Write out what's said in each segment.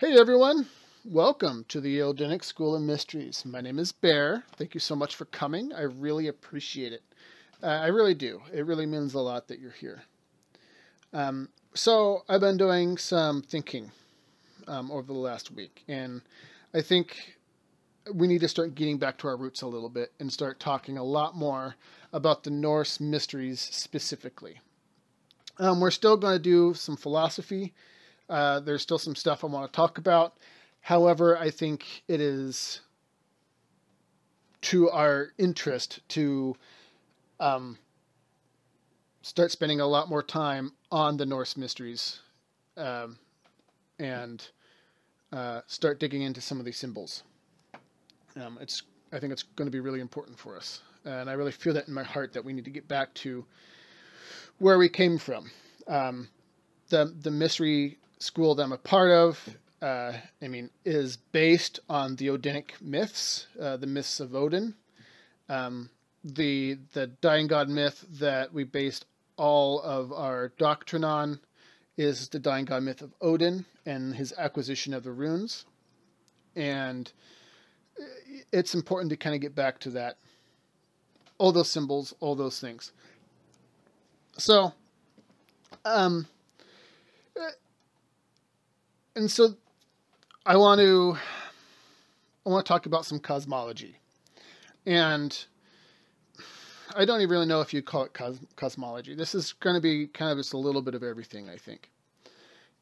Hey everyone, welcome to the Odinic School of Mysteries. My name is Bear. Thank you so much for coming. I really appreciate it. I really do. It really means a lot that you're here. So I've been doing some thinking over the last week, and I think we need to start getting back to our roots a little bit and start talking a lot more about the Norse mysteries specifically. We're still going to do some philosophy. There's still some stuff I want to talk about. However, I think it is to our interest to start spending a lot more time on the Norse mysteries and start digging into some of these symbols. I think it's going to be really important for us. And I really feel that in my heart that we need to get back to where we came from. The mystery school that I'm a part of, is based on the Odinic myths, the myths of Odin. The dying god myth that we based all of our doctrine on is the dying god myth of Odin and his acquisition of the runes. And it's important to kind of get back to that. All those symbols, all those things. So, and so I want to talk about some cosmology. And I don't even really know if you'd call it cosmology. This is going to be kind of just a little bit of everything, I think.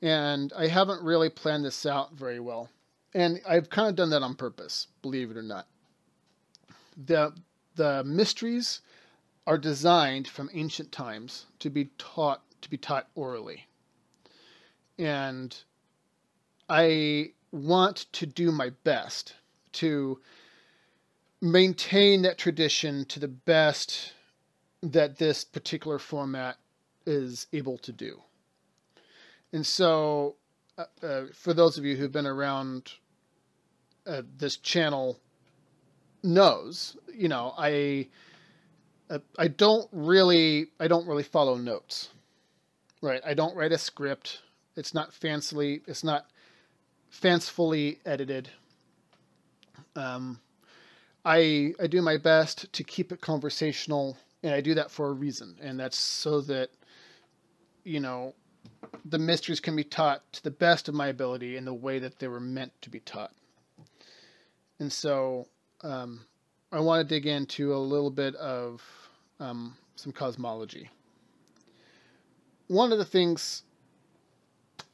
And I haven't really planned this out very well. And I've kind of done that on purpose, believe it or not. The mysteries are designed from ancient times to be taught orally. And I want to do my best to maintain that tradition to the best that this particular format is able to do. And so, for those of you who've been around this channel knows, I don't really follow notes, right? I don't write a script. It's not fancifully edited. I do my best to keep it conversational, and I do that for a reason, and that's so that the mysteries can be taught to the best of my ability in the way that they were meant to be taught. And so I want to dig into a little bit of some cosmology. One of the things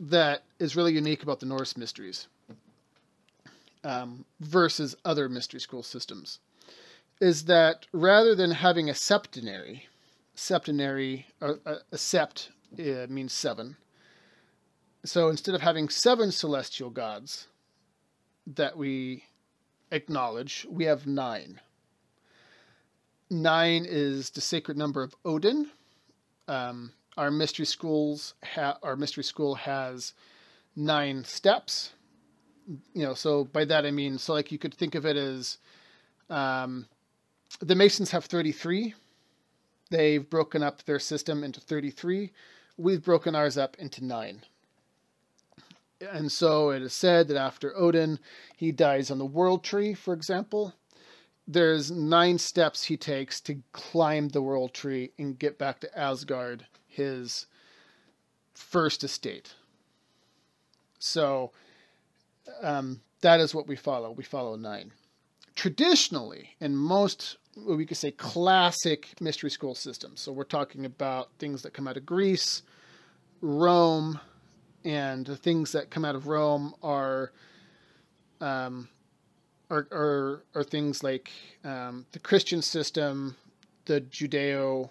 that is really unique about the Norse mysteries versus other mystery school systems is that rather than having a septenary, or a sept means seven. So instead of having 7 celestial gods that we acknowledge, we have 9. 9 is the sacred number of Odin. Our mystery school has 9 steps. So by that I mean, so like you could think of it as the Masons have 33. They've broken up their system into 33. We've broken ours up into 9. And so it is said that after Odin, he dies on the world tree, for example. There's 9 steps he takes to climb the world tree and get back to Asgard, his first estate. So that is what we follow. We follow 9. Traditionally, in most, what we could say, classic mystery school systems, so we're talking about things that come out of Greece, Rome, and the things that come out of Rome are things like the Christian system, the Judeo,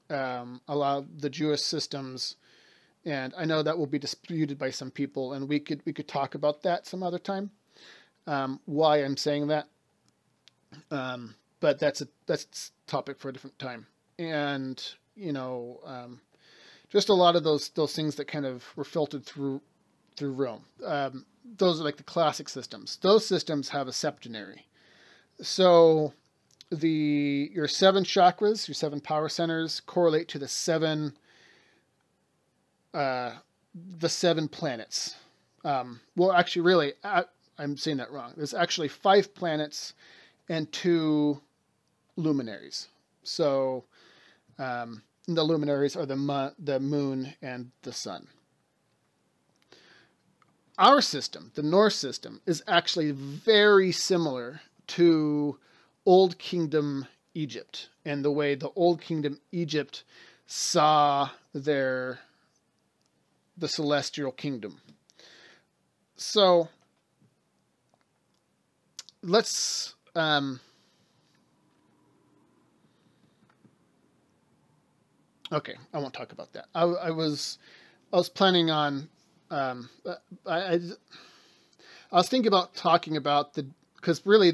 a lot of the Jewish systems, and I know that will be disputed by some people, and we could talk about that some other time. Why I'm saying that, but that's a topic for a different time, and just a lot of those things that kind of were filtered through Rome. Those are like the classic systems. Those systems have a septenary. So your 7 chakras, your 7 power centers, correlate to the 7 planets Well, actually, really, I'm saying that wrong. There's actually 5 planets and 2 luminaries. So the luminaries are the moon and the sun. Our system, the Norse system, is actually very similar to Old Kingdom Egypt and the way the Old Kingdom Egypt saw the celestial kingdom. So let's okay, I won't talk about that. I was planning on I was thinking about talking about because really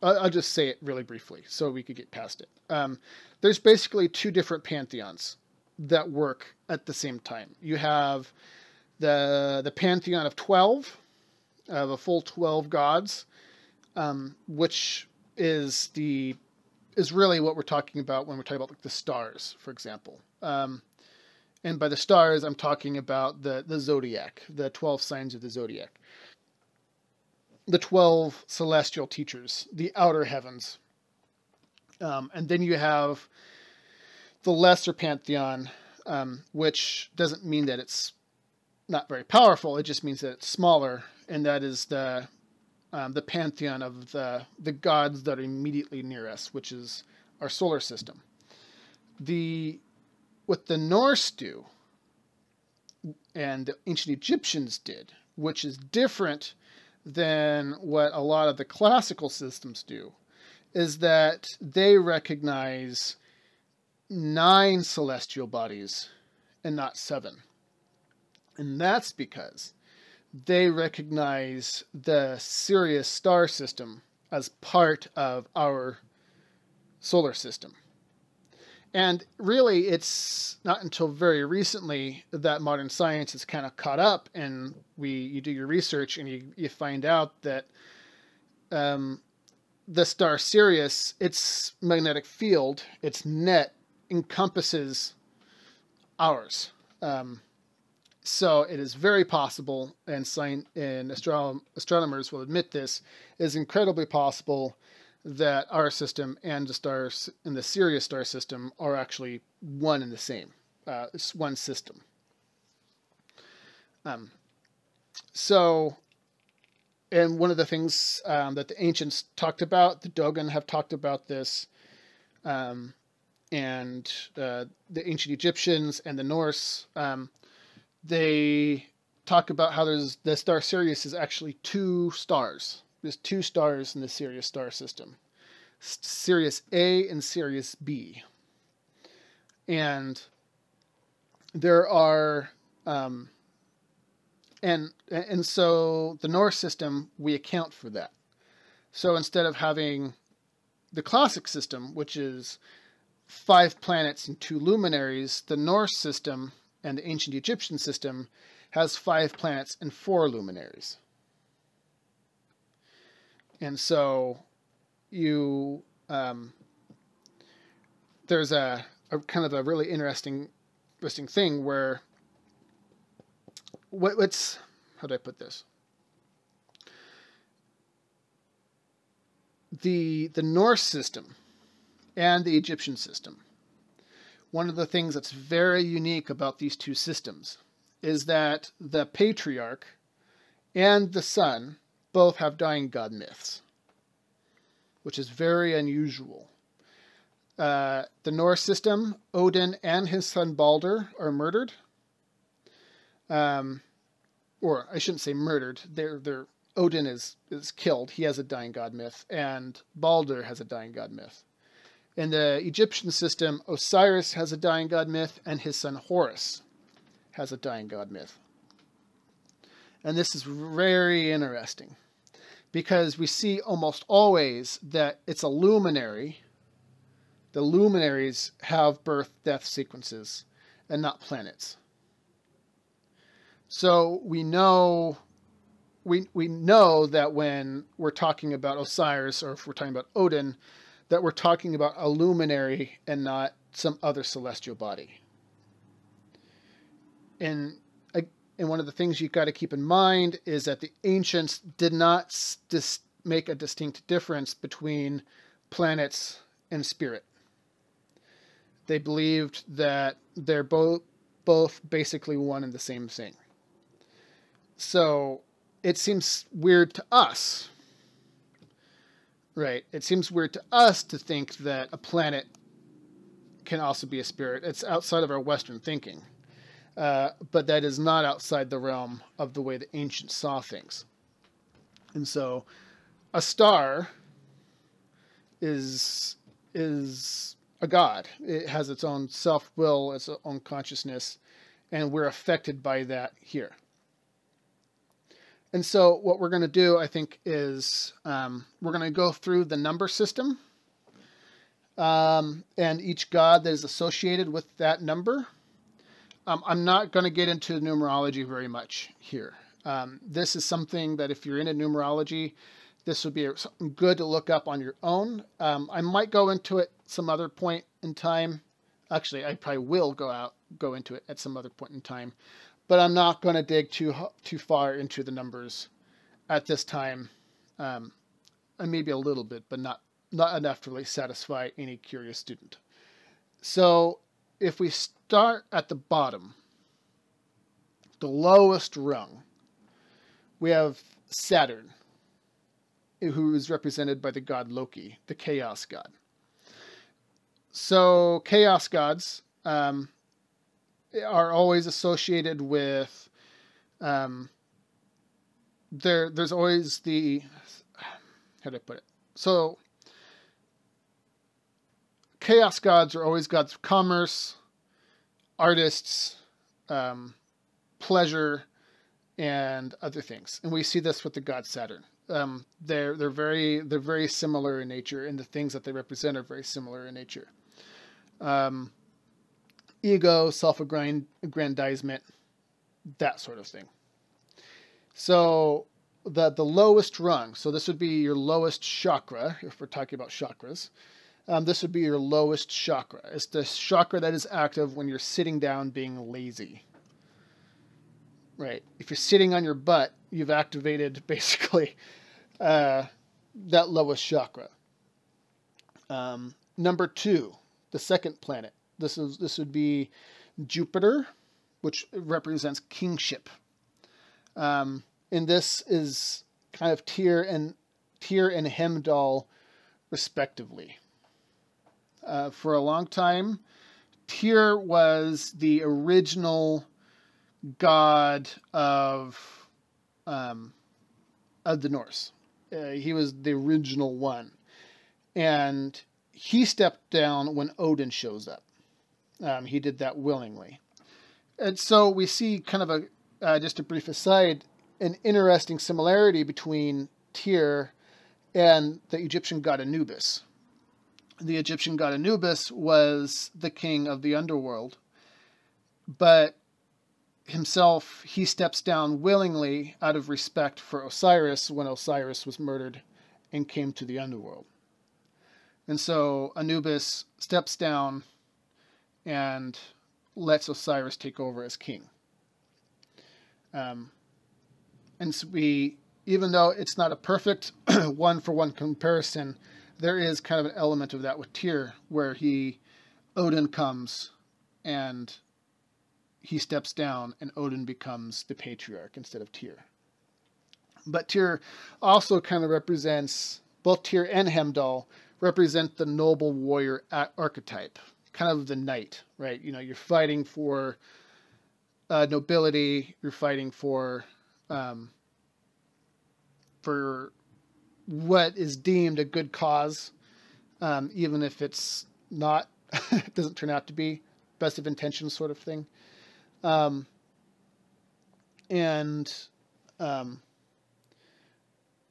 I'll just say it really briefly so we could get past it. There's basically 2 different pantheons that work at the same time. You have the pantheon of 12, of a full 12 gods, which is really what we're talking about when we're talking about like the stars, for example. And by the stars, I'm talking about the zodiac, the 12 signs of the zodiac, the 12 celestial teachers, the outer heavens. And then you have the lesser pantheon, which doesn't mean that it's not very powerful. It just means that it's smaller, and that is the pantheon of the gods that are immediately near us, which is our solar system. What the Norse do, and the ancient Egyptians did, which is different than what a lot of the classical systems do, is that they recognize 9 celestial bodies and not 7. And that's because they recognize the Sirius star system as part of our solar system. And really, it's not until very recently that modern science has kind of caught up, and you do your research and you find out that the star Sirius, its magnetic field, its net, encompasses ours. So it is very possible, and astronomers will admit this, is incredibly possible that our system and the stars in the Sirius star system are actually one and the same. It's one system. So, and one of the things that the ancients talked about, the Dogon have talked about this, and the ancient Egyptians and the Norse, they talk about how the star Sirius is actually 2 stars. There's 2 stars in the Sirius star system, Sirius A and Sirius B. And there are, and so the Norse system, we account for that. So instead of having the classic system, which is 5 planets and 2 luminaries, the Norse system and the ancient Egyptian system has 5 planets and 4 luminaries. And so there's a kind of a really interesting thing where how do I put this? The Norse system and the Egyptian system, one of the things that's very unique about these 2 systems is that the patriarch and the son both have dying god myths, which is very unusual. The Norse system, Odin and his son Balder are murdered. Or I shouldn't say murdered. Odin is killed. He has a dying god myth, and Balder has a dying god myth. In the Egyptian system, Osiris has a dying god myth, and his son Horus has a dying god myth. And this is very interesting, because we see almost always that it's a luminary. The luminaries have birth-death sequences and not planets. So we know that when we're talking about Osiris, or if we're talking about Odin, that we're talking about a luminary and not some other celestial body. And And one of the things you got to keep in mind is that the ancients did not make a distinct difference between planets and spirit. They believed that they're both basically one and the same thing. So it seems weird to us, right? It seems weird to us to think that a planet can also be a spirit. It's outside of our Western thinking. But that is not outside the realm of the way the ancients saw things. And so a star is a god. It has its own self-will, its own consciousness, and we're affected by that here. And so what we're going to do, I think, is we're going to go through the number system and each god that is associated with that number. I'm not going to get into numerology very much here. This is something that if you're into numerology, this would be something good to look up on your own. I might go into it some other point in time. Actually, I probably will go into it at some other point in time. But I'm not going to dig too far into the numbers at this time. Maybe a little bit, but not enough to really satisfy any curious student. So if we start at the bottom, the lowest rung, we have Saturn, who is represented by the god Loki, the chaos god. So chaos gods are always associated with, there's always the, how do I put it? So chaos gods are always gods of commerce, artists, pleasure, and other things. And we see this with the god Saturn. They're very similar in nature, and the things that they represent are very similar in nature. Ego, self-aggrandizement, that sort of thing. So the lowest rung, so this would be your lowest chakra, if we're talking about chakras. This would be your lowest chakra. It's the chakra that is active when you're sitting down being lazy. Right. If you're sitting on your butt, you've activated basically that lowest chakra. Number 2, the second planet. This would be Jupiter, which represents kingship. And this is kind of Tyr and Heimdall, respectively. For a long time, Tyr was the original god of the Norse. He was the original one. And he stepped down when Odin shows up. He did that willingly. And so we see kind of just a brief aside, an interesting similarity between Tyr and the Egyptian god Anubis. The Egyptian god Anubis was the king of the underworld, but himself, he steps down willingly out of respect for Osiris when Osiris was murdered and came to the underworld. And so Anubis steps down and lets Osiris take over as king. And so even though it's not a perfect one-for-one comparison, there is kind of an element of that with Tyr, where Odin comes and he steps down and Odin becomes the patriarch instead of Tyr. But Tyr also kind of represents, both Tyr and Heimdall represent the noble warrior archetype, kind of the knight, right? You know, you're fighting for nobility, you're fighting for what is deemed a good cause, even if it's not, it doesn't turn out to be best of intentions sort of thing.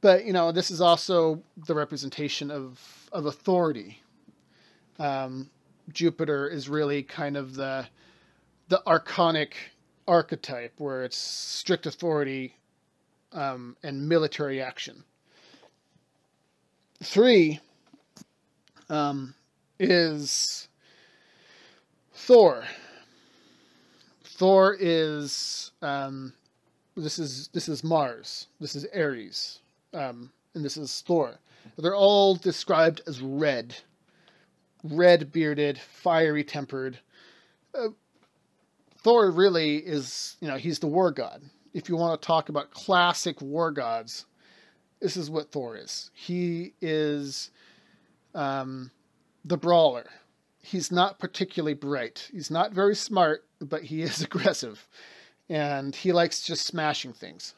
But, you know, this is also the representation of authority. Jupiter is really kind of the archonic archetype, where it's strict authority and military action. 3 is Thor. Thor is this is Mars. This is Ares, and this is Thor. They're all described as red bearded, fiery tempered. Thor really is, he's the war god. If you want to talk about classic war gods, this is what Thor is. He is the brawler. He's not particularly bright. He's not very smart, but he is aggressive. And he likes just smashing things.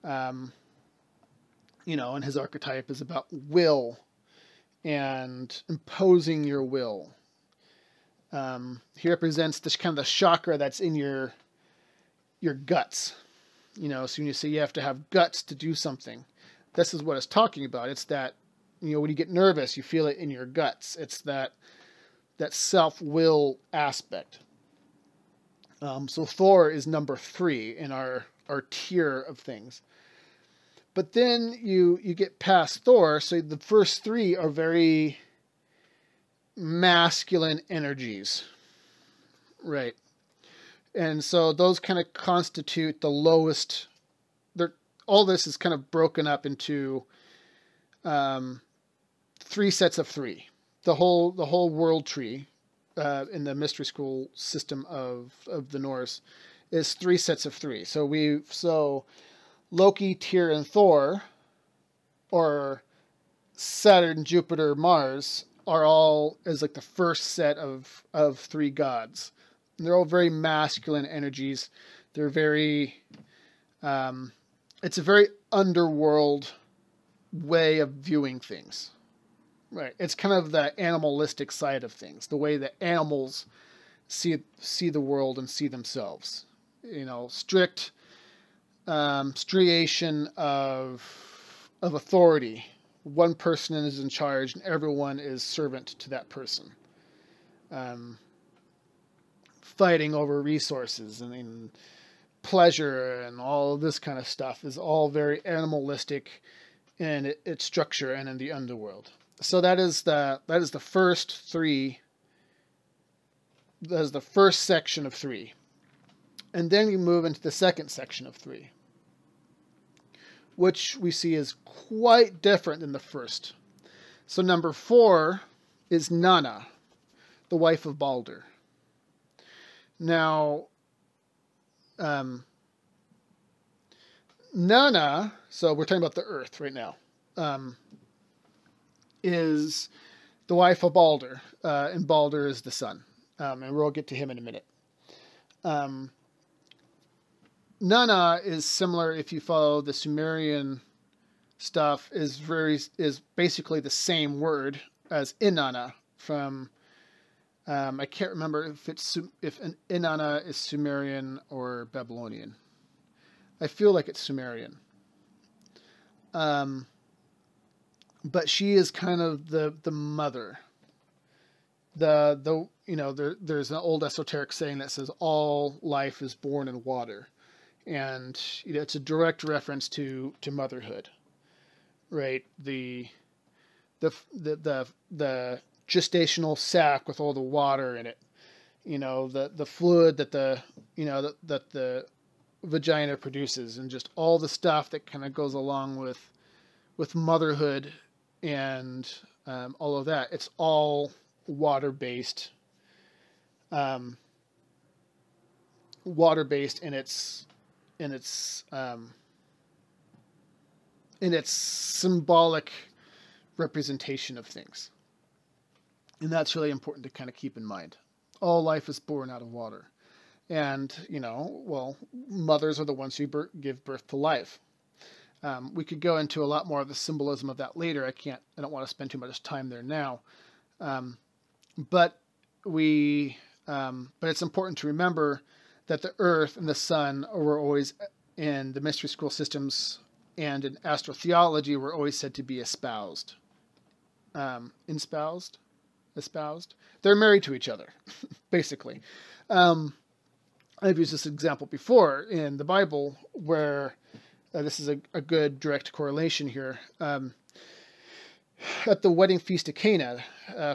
And his archetype is about will and imposing your will. He represents this kind of the chakra that's in your guts. So when you say you have to have guts to do something, this is what it's talking about. It's that, when you get nervous, you feel it in your guts. It's that self-will aspect. So Thor is number 3 in our tier of things. But then you get past Thor, so the first 3 are very masculine energies. Right. And so those kind of constitute the lowest. All this is kind of broken up into 3 sets of 3. The whole world tree in the Mystery School system of the Norse is 3 sets of 3. So Loki, Tyr, and Thor, or Saturn, Jupiter, Mars, are all as like the first set of 3 gods. And they're all very masculine energies. They're very, it's a very underworld way of viewing things. Right. It's kind of the animalistic side of things, the way that animals see the world and see themselves. Strict striation of authority. One person is in charge and everyone is servant to that person. Fighting over resources and pleasure and all of this kind of stuff is all very animalistic in its structure and in the underworld. So that is the first 3. That is the first section of 3. And then you move into the second section of 3, which we see is quite different than the first. So number 4 is Nanna, the wife of Balder. Now, Nanna, so we're talking about the Earth right now, is the wife of Balder, and Balder is the sun. And we'll get to him in a minute. Nanna is similar, if you follow the Sumerian stuff, is basically the same word as Inanna from, I can't remember if an Inanna is Sumerian or Babylonian. I feel like it's Sumerian. But she is kind of the mother. There's an old esoteric saying that says all life is born in water. And it's a direct reference to motherhood. Right? The gestational sac with all the water in it. The fluid that the vagina produces, and just all the stuff that kind of goes along with motherhood and all of that. It's all water-based in its symbolic representation of things. And that's really important to kind of keep in mind. All life is born out of water. And, mothers are the ones who give birth to life. We could go into a lot more of the symbolism of that later. I don't want to spend too much time there now. But it's important to remember that the Earth and the Sun were always, in the Mystery School systems and in astrotheology, were always said to be espoused. Espoused? They're married to each other, basically. I've used this example before in the Bible where this is a good direct correlation here. At the wedding feast of Cana,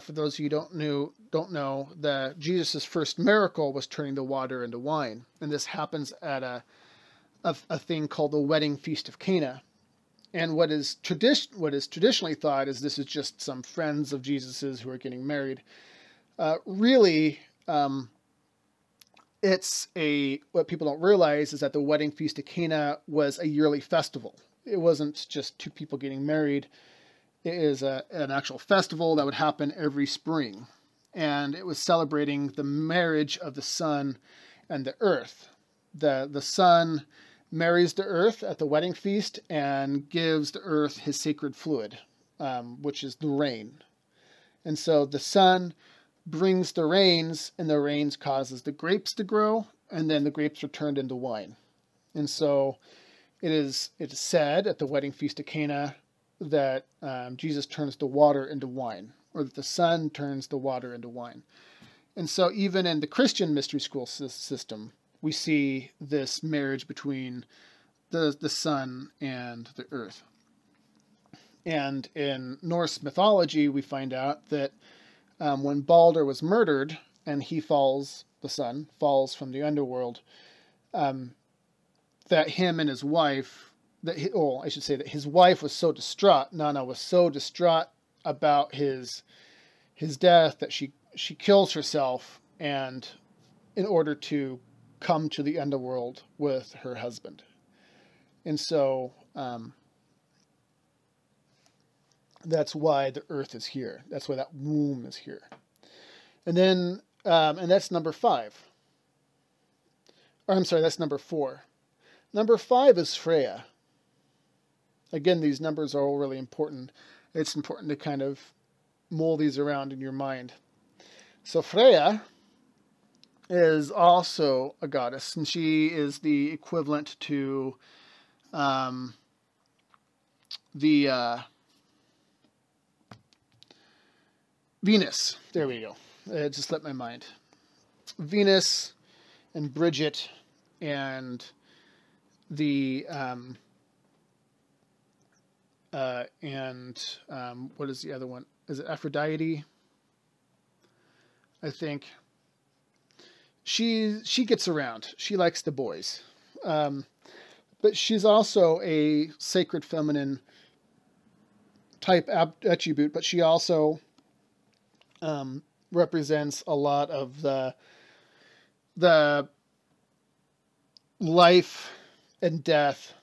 for those of you who don't know, don't know, Jesus' first miracle was turning the water into wine. And this happens at a thing called the wedding feast of Cana. And what is traditionally thought is this is just some friends of Jesus's who are getting married. Really, what people don't realize is that the wedding feast of Cana was a yearly festival. It wasn't just two people getting married. It is an actual festival that would happen every spring. And it was celebrating the marriage of the sun and the earth. The sun marries the earth at the wedding feast and gives the earth his sacred fluid, which is the rain. And so the sun brings the rains, and the rains causes the grapes to grow, and then the grapes are turned into wine. And so it is said at the wedding feast of Cana that Jesus turns the water into wine, or that the sun turns the water into wine. And so even in the Christian mystery school system, we see this marriage between the sun and the earth. And in Norse mythology, we find out that when Balder was murdered and the sun falls from the underworld, that him and his wife, that his wife was so distraught, Nanna was so distraught about his death that she kills herself, and in order to come to the underworld with her husband. And so that's why the earth is here. That's why that womb is here. And then, and that's number 5. Or I'm sorry, that's number 4. Number 5 is Freya. Again, these numbers are all really important. It's important to kind of mull these around in your mind. So Freya is also a goddess, and she is the equivalent to Venus. There we go. It just slipped my mind. Venus and Bridget and what is the other one? Is it Aphrodite? I think. She gets around. She likes the boys. But she's also a sacred feminine type attribute, but she also represents a lot of the life and death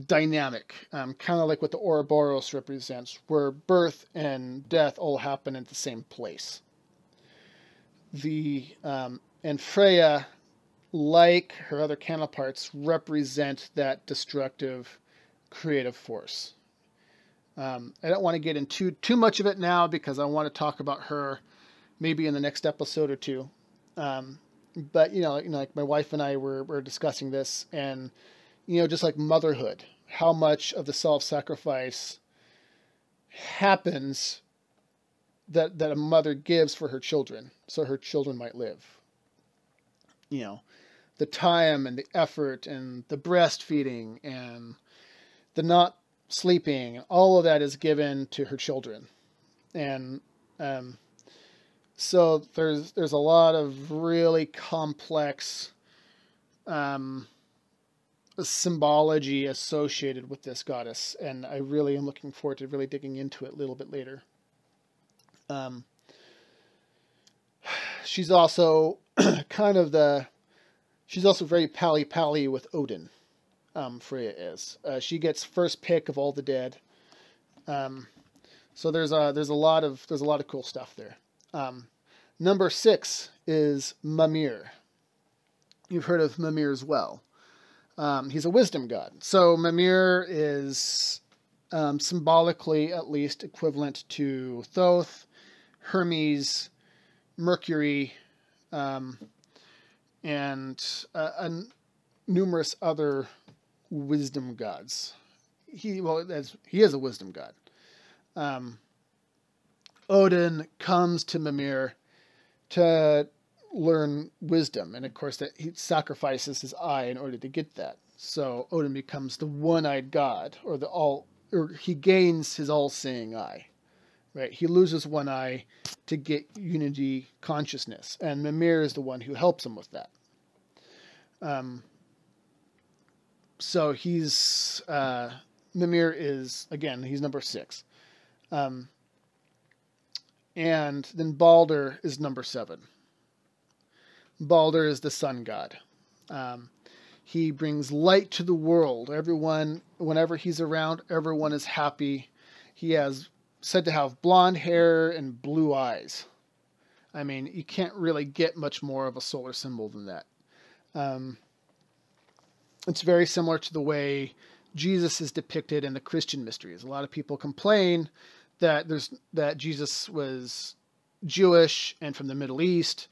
dynamic, kind of like what the Ouroboros represents, where birth and death all happen at the same place. And Freya, like her other counterparts, represent that destructive creative force. I don't want to get into too much of it now because I want to talk about her maybe in the next episode or two. But like my wife and I were discussing this, and just like motherhood, how much of the self-sacrifice happens that a mother gives for her children, so her children might live. The time and the effort and the breastfeeding and the not sleeping, all of that is given to her children. And so there's a lot of really complex symbology associated with this goddess, and I really am looking forward to really digging into it a little bit later. She's also she's also very pally-pally with Odin. Freya is. She gets first pick of all the dead. So there's a lot of cool stuff there. Number 6 is Mimir. You've heard of Mimir as well. He's a wisdom god. So Mimir is symbolically at least equivalent to Thoth, Hermes, Mercury, and numerous other wisdom gods. He is a wisdom god. Odin comes to Mimir to learn wisdom, and of course that he sacrifices his eye in order to get that. So Odin becomes the one-eyed god, or he gains his all-seeing eye. right? He loses one eye to get unity consciousness, and Mimir is the one who helps him with that. So he's Mimir is, again, he's number 6. And then Balder is number 7. Balder is the sun god. He brings light to the world. Everyone, whenever he's around, everyone is happy. He has said to have blonde hair and blue eyes. I mean, you can't really get much more of a solar symbol than that. It's very similar to the way Jesus is depicted in the Christian mysteries. A lot of people complain that Jesus was Jewish and from the Middle East,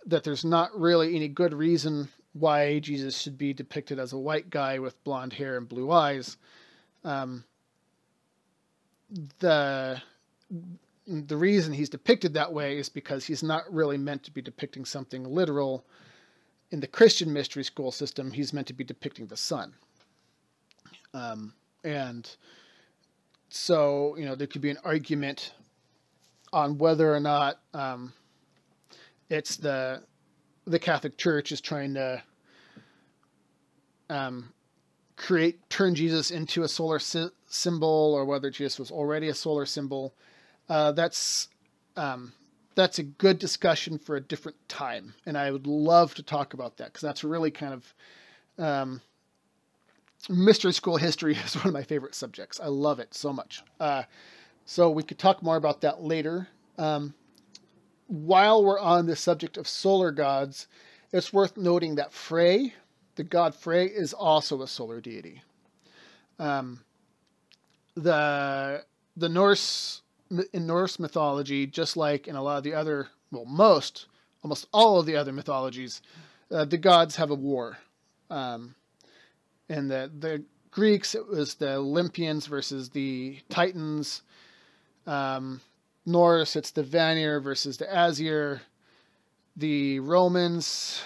that there's not really any good reason why Jesus should be depicted as a white guy with blonde hair and blue eyes. The reason he's depicted that way is because he's not really meant to be depicting something literal. In the Christian mystery school system, he's meant to be depicting the sun. And so, there could be an argument on whether or not it's the Catholic Church is trying to turn Jesus into a solar symbol, or whether Jesus was already a solar symbol. That's a good discussion for a different time, and I would love to talk about that, because that's really kind of mystery school history is one of my favorite subjects. I love it so much. So we could talk more about that later. While we're on the subject of solar gods, it's worth noting that Frey, the god Frey, is also a solar deity. The Norse, in Norse mythology, just like in a lot of the other, almost all of the other mythologies, the gods have a war. In the Greeks, it was the Olympians versus the Titans. Norse, it's the Vanir versus the Asir. The Romans,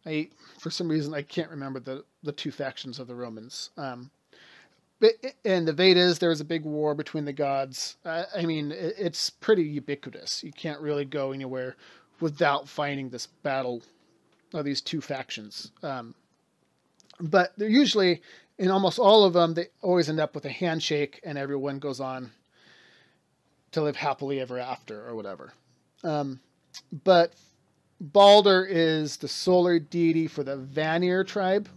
for some reason, I can't remember the two factions of the Romans. But in the Vedas, there was a big war between the gods. I mean, it's pretty ubiquitous. You can't really go anywhere without finding this battle of these two factions. But they're usually, in almost all of them, they always end up with a handshake, and everyone goes on to live happily ever after, or whatever. But Balder is the solar deity for the Vanir tribe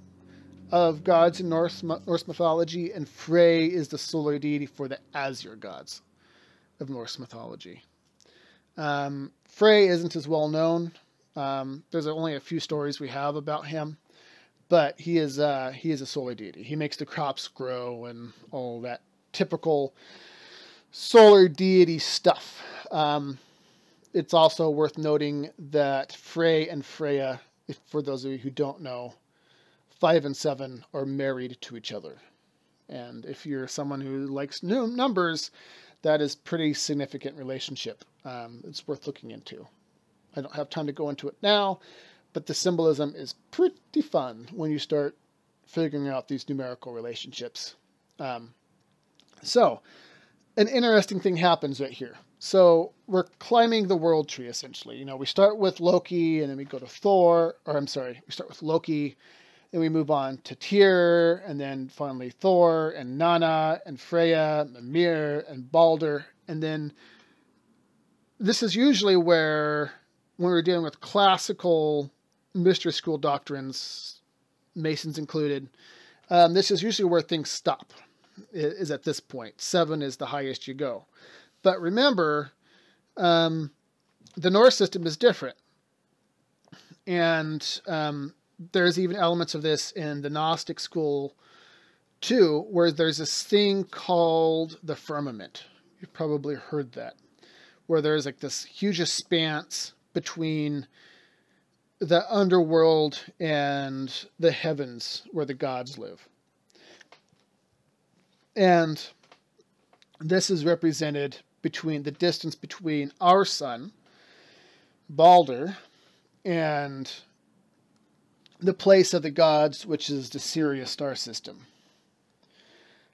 of gods in Norse mythology, and Frey is the solar deity for the Asir gods of Norse mythology. Frey isn't as well known. There's only a few stories we have about him, but he is a solar deity. He makes the crops grow and all that typical solar deity stuff. It's also worth noting that Frey and Freya, for those of you who don't know, 5 and 7 are married to each other. And if you're someone who likes numbers, that is pretty significant relationship. It's worth looking into. I don't have time to go into it now, but the symbolism is pretty fun when you start figuring out these numerical relationships. So, an interesting thing happens right here. So, we're climbing the world tree, essentially. We start with Loki, and then we go to Thor, we start with Loki, then we move on to Tyr, and then finally Thor, and Nanna, and Freya, Mimir, and Balder, and then this is usually where, when we're dealing with classical mystery school doctrines, Masons included, this is usually where things stop, is at this point. 7 is the highest you go. But remember, the Norse system is different. And there's even elements of this in the Gnostic school, too, where there's this thing called the firmament. You've probably heard that. Where there's like this huge expanse between the underworld and the heavens where the gods live. And this is represented between the distance between our sun, Balder, and the place of the gods, which is the Sirius star system.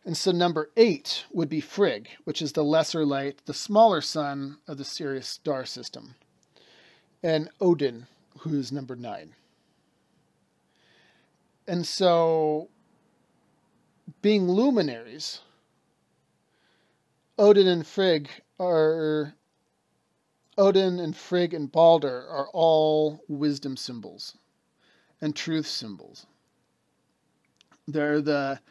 And so number 8 would be Frigg, which is the lesser light, the smaller sun of the Sirius star system. And Odin, who's number 9. And so, being luminaries, Odin and Frigg and Balder are all wisdom symbols and truth symbols. They're the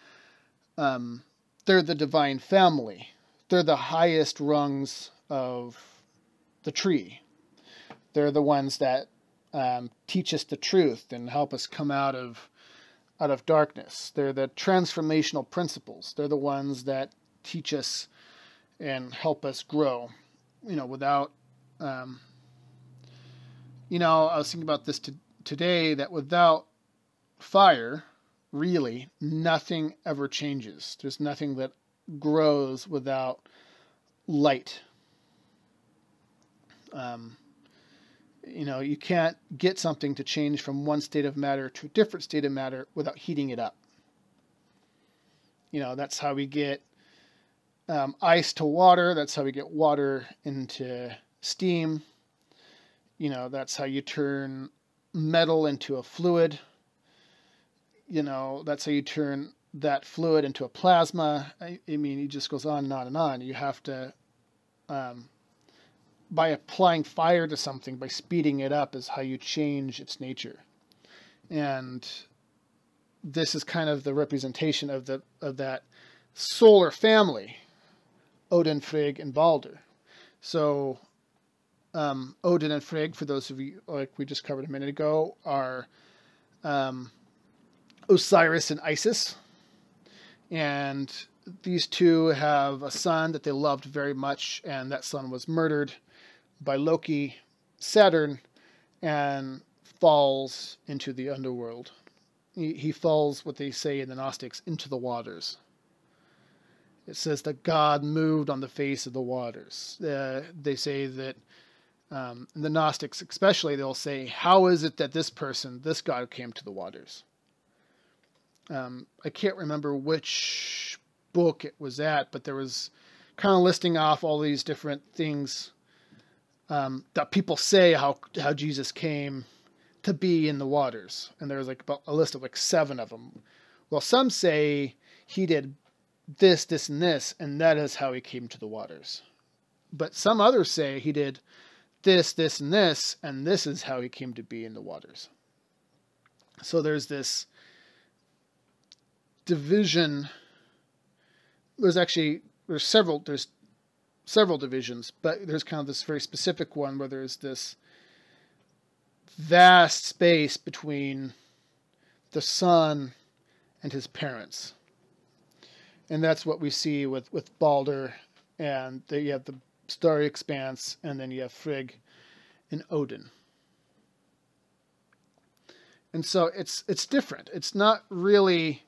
divine family. They're the highest rungs of the tree. They're the ones that teach us the truth and help us come out of darkness. They're the transformational principles. They're the ones that teach us and help us grow. Without, I was thinking about this today, that without fire, really, nothing ever changes. There's nothing that grows without light. You can't get something to change from one state of matter to a different state of matter without heating it up. That's how we get ice to water. That's how we get water into steam. That's how you turn metal into a fluid. That's how you turn that fluid into a plasma. It just goes on and on and on. You have to, by applying fire to something, by speeding it up, is how you change its nature. And this is kind of the representation of that solar family, Odin, Frigg, and Balder. So Odin and Frigg, for those of you, like we just covered a minute ago, are Osiris and Isis. And these two have a son that they loved very much, and that son was murdered by Loki, Saturn, and falls into the underworld. He falls, what they say in the Gnostics, into the waters. It says that God moved on the face of the waters. They say that, in the Gnostics especially, they'll say, how is it that this God came to the waters? I can't remember which book it was at, but there was kind of listing off all these different things that people say how Jesus came to be in the waters. And there's about a list of 7 of them. Well, some say he did this, this, and this, and that is how he came to the waters. But some others say he did this, this, and this is how he came to be in the waters. So there's this division. There's several divisions, but there's kind of this very specific one where there's this vast space between the son and his parents. And that's what we see with Balder, and you have the starry expanse, and then you have Frigg and Odin. And so it's different. It's not really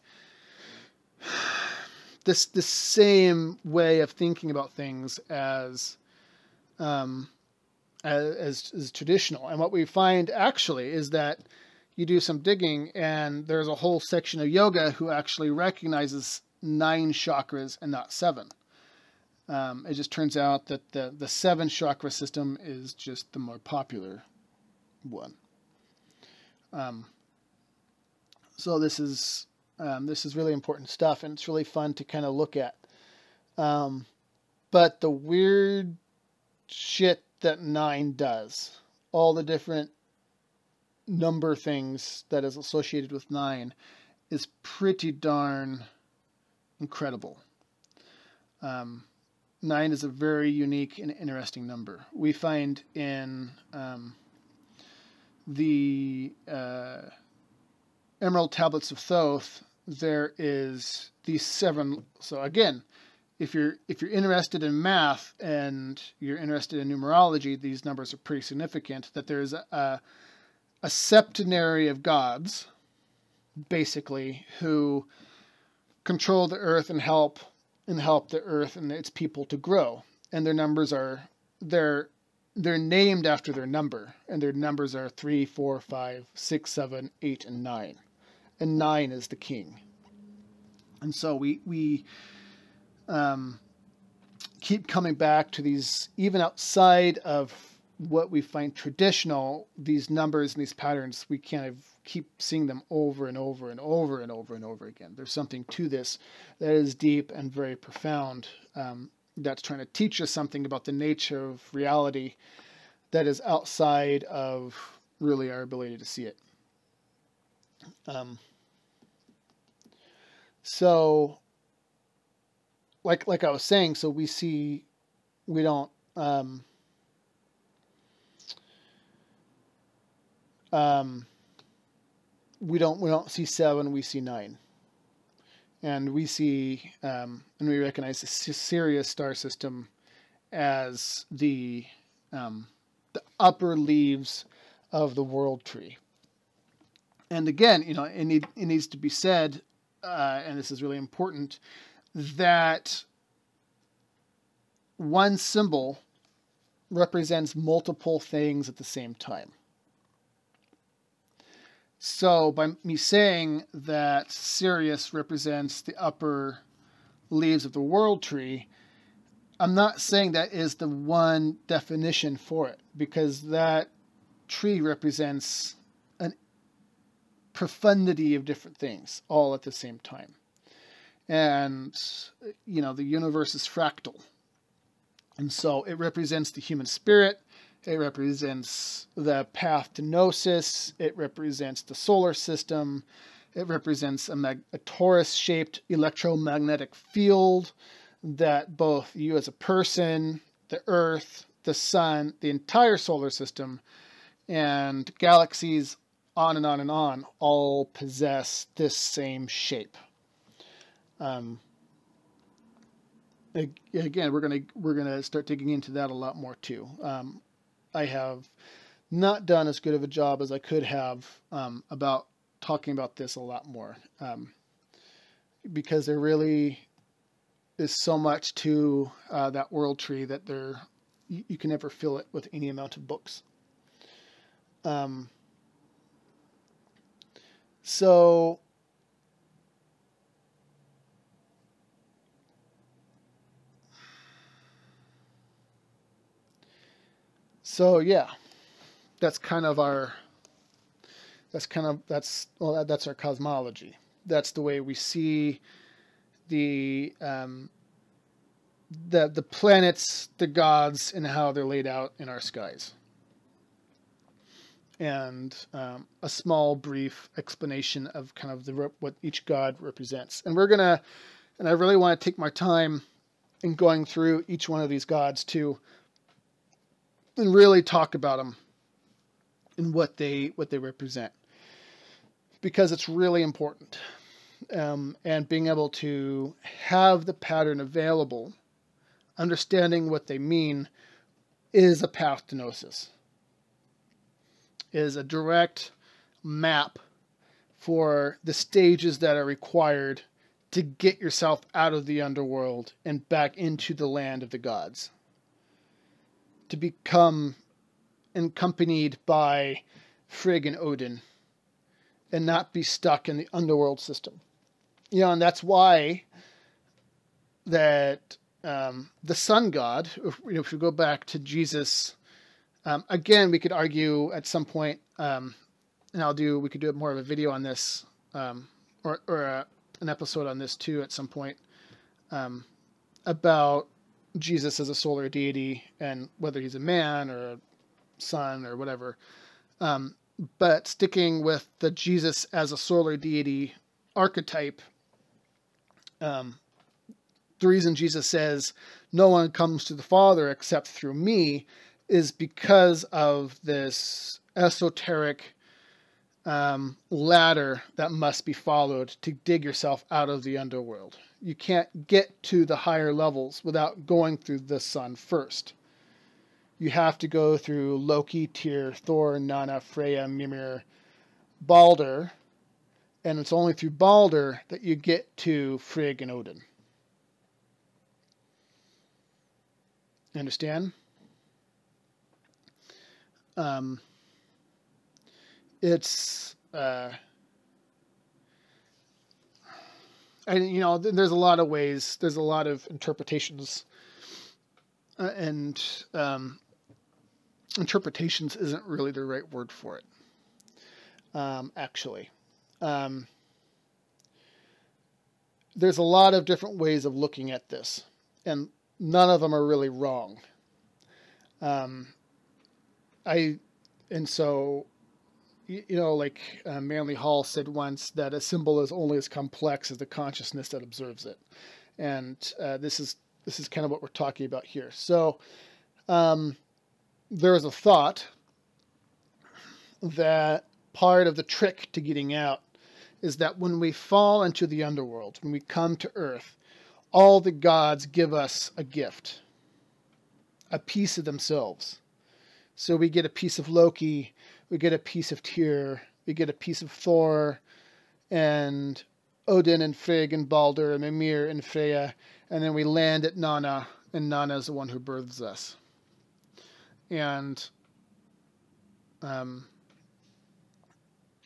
this same way of thinking about things as traditional. And what we find actually is that you do some digging, and there's a whole section of yoga who actually recognizes 9 chakras and not 7. It just turns out that the 7 chakra system is just the more popular one. So this is really important stuff, and it's really fun to kind of look at. But the weird shit that 9 does, all the different number things that is associated with 9, is pretty darn incredible. 9 is a very unique and interesting number. We find in the Emerald Tablets of Thoth, there is these 7. So again, if you're interested in math and you're interested in numerology, these numbers are pretty significant. That there's a septenary of gods, basically, who control the earth and help the earth and its people to grow. And their numbers they're named after their number, and their numbers are 3, 4, 5, 6, 7, 8, and 9. And 9 is the king. And so we keep coming back to these, even outside of what we find traditional, these numbers and these patterns, we kind of keep seeing them over and over and over and over and over again. There's something to this that is deep and very profound, that's trying to teach us something about the nature of reality that is outside of really our ability to see it. So like I was saying, so we don't see 7, we see 9. And we see, and we recognize the Sirius star system as the upper leaves of the world tree. And again, it needs to be said, and this is really important, that one symbol represents multiple things at the same time. So by me saying that Sirius represents the upper leaves of the world tree, I'm not saying that is the one definition for it, because that tree represents a profundity of different things all at the same time. And, the universe is fractal. And so it represents the human spirit. It represents the path to Gnosis. It represents the solar system. It represents a torus-shaped electromagnetic field that both you as a person, the Earth, the Sun, the entire solar system, and galaxies on and on and on all possess this same shape. Again, we're gonna start digging into that a lot more too. I have not done as good of a job as I could have about talking about this a lot more, because there really is so much to that world tree that you can never fill it with any amount of books. So yeah, that's our cosmology. That's the way we see the planets, the gods, and how they're laid out in our skies. And a small, brief explanation of kind of what each god represents. And I really want to take my time in going through each one of these gods too, and really talk about them and what they represent, because it's really important. And being able to have the pattern available, understanding what they mean, is a path to Gnosis, is a direct map for the stages that are required to get yourself out of the underworld and back into the land of the gods, to become accompanied by Frigg and Odin and not be stuck in the underworld system. And that's why that the sun god, if we go back to Jesus, again, we could argue at some point, and we could do more of a video on this, or an episode on this too at some point, about Jesus as a solar deity and whether he's a man or a son or whatever. But sticking with the Jesus as a solar deity archetype, the reason Jesus says no one comes to the Father except through me is because of this esoteric ladder that must be followed to dig yourself out of the underworld. You can't get to the higher levels without going through the sun first. You have to go through Loki, Tyr, Thor, Nanna, Freya, Mimir, Balder, and it's only through Balder that you get to Frigg and Odin. Understand? It's And, you know, there's a lot of ways, there's a lot of interpretations, and interpretations isn't really the right word for it, actually. There's a lot of different ways of looking at this, and none of them are really wrong. And so, you know, like Manly Hall said once, that a symbol is only as complex as the consciousness that observes it. And this is kind of what we're talking about here. So there is a thought that part of the trick to getting out is that when we fall into the underworld, when we come to Earth, all the gods give us a gift, a piece of themselves. So we get a piece of Loki, we get a piece of Tyr, we get a piece of Thor, and Odin and Frigg and Balder and Mimir and Freya, and then we land at Nanna, and Nanna is the one who births us. And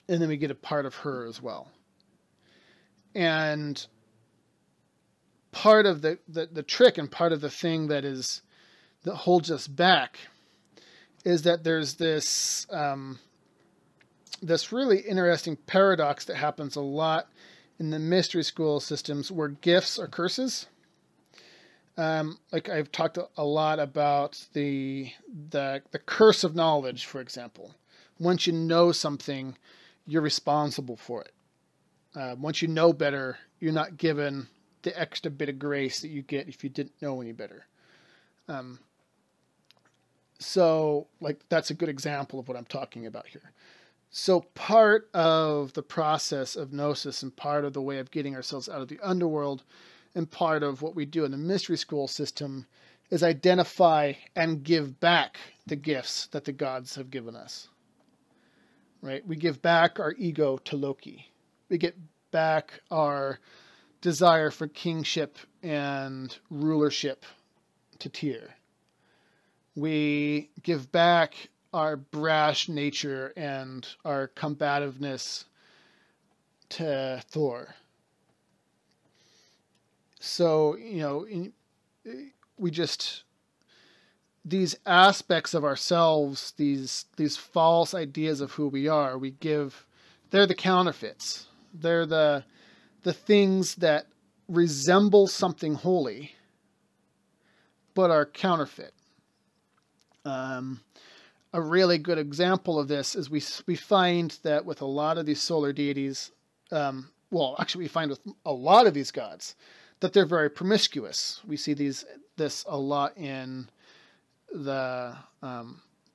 then we get a part of her as well. And part of the trick, and part of the thing that holds us back, is that there's this this really interesting paradox that happens a lot in the mystery school systems, where gifts are curses. Like I've talked a lot about the curse of knowledge, for example. Once you know something, you're responsible for it. Once you know better, you're not given the extra bit of grace that you get if you didn't know any better. So, like, that's a good example of what I'm talking about here. So part of the process of gnosis, and part of the way of getting ourselves out of the underworld, and part of what we do in the mystery school system, is identify and give back the gifts that the gods have given us. Right? We give back our ego to Loki. We get back our desire for kingship and rulership to Tyr. We give back our brash nature and our combativeness to Thor. So, you know, we just, these aspects of ourselves, these false ideas of who we are, we give, they're the counterfeits. They're the things that resemble something holy, but are counterfeit. A really good example of this is we find that with a lot of these solar deities, well, actually we find with a lot of these gods, that they're very promiscuous. We see this a lot in the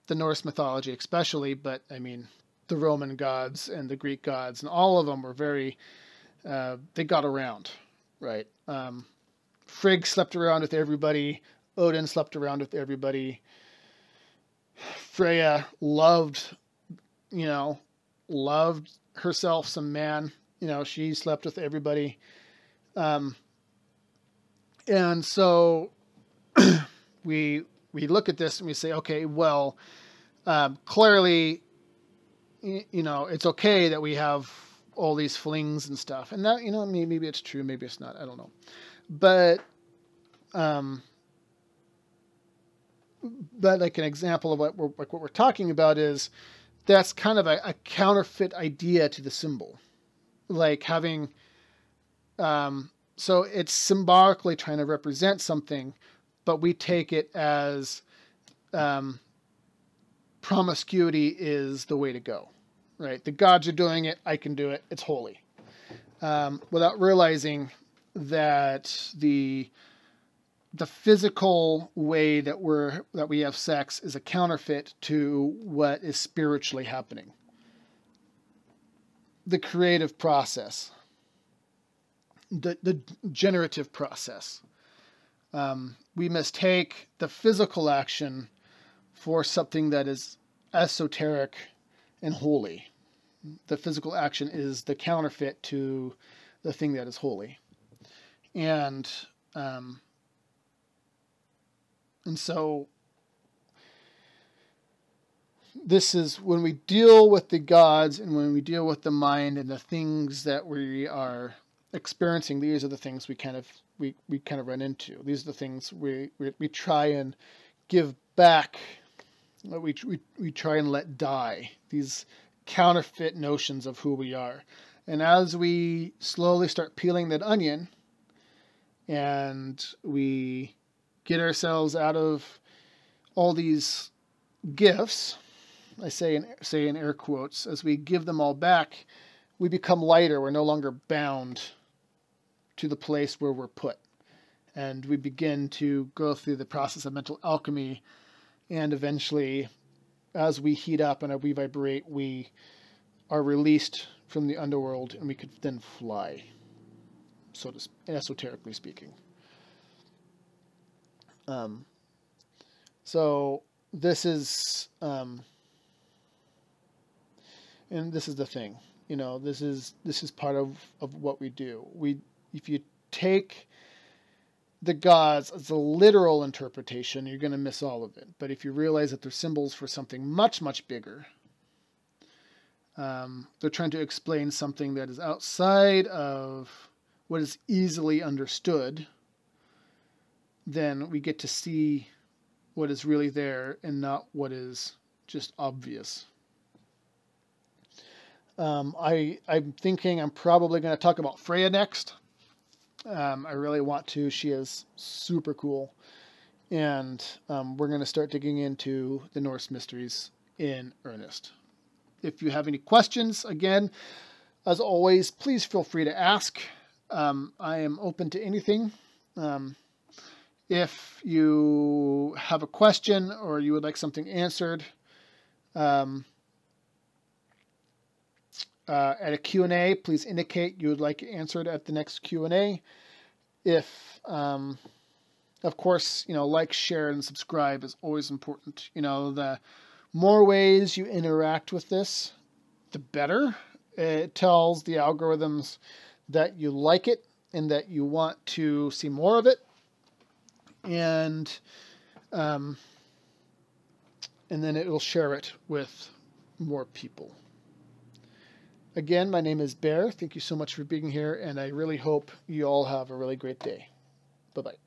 Norse mythology especially, but I mean, the Roman gods and the Greek gods, and all of them were very, they got around, right? Frigg slept around with everybody. Odin slept around with everybody. Freya loved herself some man. You know, she slept with everybody. And so we look at this and we say, okay, well, clearly, you know, it's okay that we have all these flings and stuff. And that, you know, maybe it's true, maybe it's not, I don't know. But like an example of what we're talking about is, that's kind of a counterfeit idea to the symbol. Like having, so it's symbolically trying to represent something, but we take it as promiscuity is the way to go, right? The gods are doing it, I can do it, it's holy. Without realizing that the physical way that we have sex is a counterfeit to what is spiritually happening. The creative process, the generative process. We mistake the physical action for something that is esoteric and holy. The physical action is the counterfeit to the thing that is holy. And so this is when we deal with the gods, and when we deal with the mind and the things that we are experiencing, these are the things we kind of run into. These are the things we try and give back. We try and let die. These counterfeit notions of who we are. And as we slowly start peeling that onion, and we get ourselves out of all these gifts, I say in air quotes, as we give them all back, we become lighter. We're no longer bound to the place where we're put. And we begin to go through the process of mental alchemy, and eventually, as we heat up and we vibrate, we are released from the underworld, and we could then fly, so to esoterically speaking. So this is, and this is the thing, this is part of what we do. If you take the gods as a literal interpretation, you're going to miss all of it. But if you realize that they're symbols for something much, much bigger, they're trying to explain something that is outside of what is easily understood, then we get to see what is really there and not what is just obvious. I'm thinking I'm probably going to talk about Freya next. I really want to. She is super cool. And we're going to start digging into the Norse mysteries in earnest. If you have any questions, again, as always, please feel free to ask. I am open to anything. If you have a question or you would like something answered at a Q&A, please indicate you would like it answered at the next Q&A. If, of course, like, share, and subscribe is always important. The more ways you interact with this, the better. It tells the algorithms that you like it and that you want to see more of it. And then it will share it with more people. Again, my name is Bear. Thank you so much for being here, and I really hope you all have a really great day. Bye-bye.